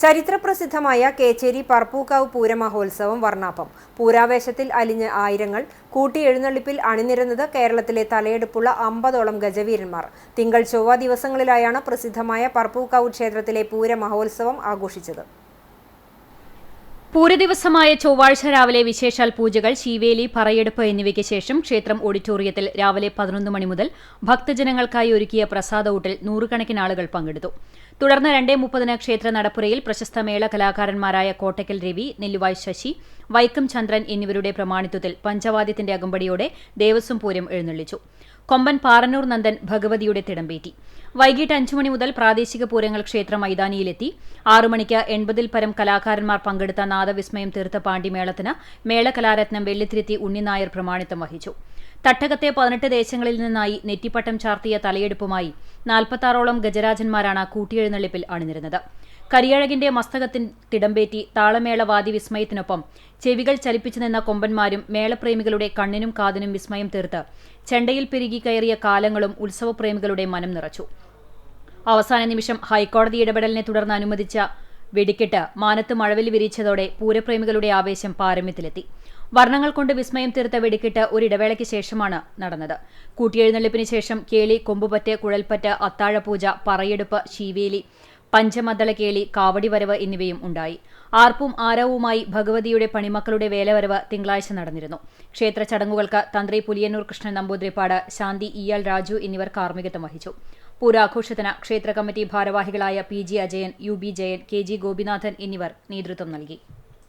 ചരിത്രപ്രസിദ്ധമായ കേച്ചേരി പറപ്പൂക്കാവ് പൂരമഹോത്സവം വർണ്ണാഭം. പൂരാവേശത്തിൽ അലിഞ്ഞ് ആയിരങ്ങൾ കൂട്ടിയെഴുന്നള്ളിപ്പിൽ അണിനിരന്നത് കേരളത്തിലെ തലയെടുപ്പുള്ള 50ഓളം ഗജവീരന്മാർ. തിങ്കൾ ചൊവ്വ ദിവസങ്ങളിലായാണ് പ്രസിദ്ധമായ പറപ്പൂക്കാവ് ക്ഷേത്രത്തിലെ പൂരമഹോത്സവം ആഘോഷിച്ചത്. പൂരദിവസമായ ചൊവ്വാഴ്ച രാവിലെ വിശേഷാൽ പൂജകൾ, ശീവേലി, പറയെടുപ്പ് എന്നിവയ്ക്ക് ശേഷം ക്ഷേത്രം ഓഡിറ്റോറിയത്തിൽ രാവിലെ 11 മണി മുതൽ ഭക്തജനങ്ങൾക്കായി ഒരുക്കിയ പ്രസാദ ഊട്ടിൽ നൂറുകണക്കിന് ആളുകൾ പങ്കെടുത്തു. തുടർന്ന് 2:30 ക്ഷേത്ര നടപ്പുരയിൽ പ്രശസ്ത മേള കലാകാരന്മാരായ കോട്ടയ്ക്കൽ രവി, നെല്ലുവായ് ശശി, വൈക്കം ചന്ദ്രൻ എന്നിവരുടെ പ്രമാണിത്വത്തിൽ പഞ്ചവാദ്യത്തിന്റെ അകമ്പടിയോടെ ദേവസ്വം പൂരം എഴുന്നള്ളിച്ചു. കൊമ്പൻ പാറന്നൂർ നന്ദൻ ഭഗവതിയുടെ തിടമ്പേറ്റി. വൈകിട്ട് 5 മണി മുതൽ പ്രാദേശിക പൂരങ്ങൾ ക്ഷേത്ര മൈതാനിയിലെത്തി. 6 മണിക്ക് 80-ൽ പരം കലാകാരന്മാർ പങ്കെടുത്ത നാദവിസ്മയം തീർത്ത പാണ്ടിമേളത്തിന് മേളകലാരത്നം വെള്ളിത്തിരുത്തി ഉണ്ണിനായർ പ്രമാണിത്വം വഹിച്ചു. തട്ടകത്തെ 18 ദേശങ്ങളിൽ നിന്നായി നെറ്റിപ്പട്ടം ചാർത്തിയ തലയെടുപ്പുമായി 46ഓളം ഗജരാജന്മാരാണ് കൂട്ടിയെഴുന്നള്ളിപ്പിൽ അണിനിരുന്നത്. കരിയഴകിന്റെ മസ്തകത്തിൽ തിടമ്പേറ്റി താളമേള വാദ്യവിസ്മയത്തിനൊപ്പം ചെവികൾ ചലിപ്പിച്ചു നിന്ന കൊമ്പന്മാരും മേളപ്രേമികളുടെ കണ്ണിനും കാതിനും വിസ്മയം തീർത്ത് ചെണ്ടയിൽ പെരുകി കയറിയ കാലങ്ങളും ഉത്സവപ്രേമികളുടെ മനം നിറച്ചു. അവസാന നിമിഷം ഹൈക്കോടതി ഇടപെടലിനെ തുടർന്ന് അനുവദിച്ച വെടിക്കെട്ട് മാനത്ത് മഴവിൽ വിരിച്ചതോടെ പൂരപ്രേമികളുടെ ആവേശം പാരമ്യത്തിലെത്തി. വർണ്ണങ്ങൾ കൊണ്ട് വിസ്മയം തീർത്ത വെടിക്കെട്ട് ഒരിടവേളയ്ക്ക് ശേഷമാണ് നടന്നത്. കൂട്ടിയെഴുന്നള്ളിപ്പിന് ശേഷം കേളി, കൊമ്പുപറ്റ്, കുഴൽപ്പറ്റ്, അത്താഴപൂജ, പറയെടുപ്പ്, ശീവേലി, പഞ്ചമദ്ദളക്കേളി, കാവടിവരവ് എന്നിവയും ഉണ്ടായി. ആർപ്പും ആരവുമായി ഭഗവതിയുടെ പണിമക്കളുടെ വേലവരവ് തിങ്കളാഴ്ച നടന്നിരുന്നു. ക്ഷേത്ര ചടങ്ങുകൾക്ക് തന്ത്രി പുലിയന്നൂർ കൃഷ്ണൻ നമ്പൂതിരിപ്പാട്, ശാന്തി ഇയാൾ രാജു എന്നിവർ കാർമ്മികത്വം വഹിച്ചു. പൂരാഘോഷത്തിന് ക്ഷേത്ര കമ്മിറ്റി ഭാരവാഹികളായ PG Ajayan, UB Jayan, KG Gopinathan എന്നിവർ നേതൃത്വം നൽകി.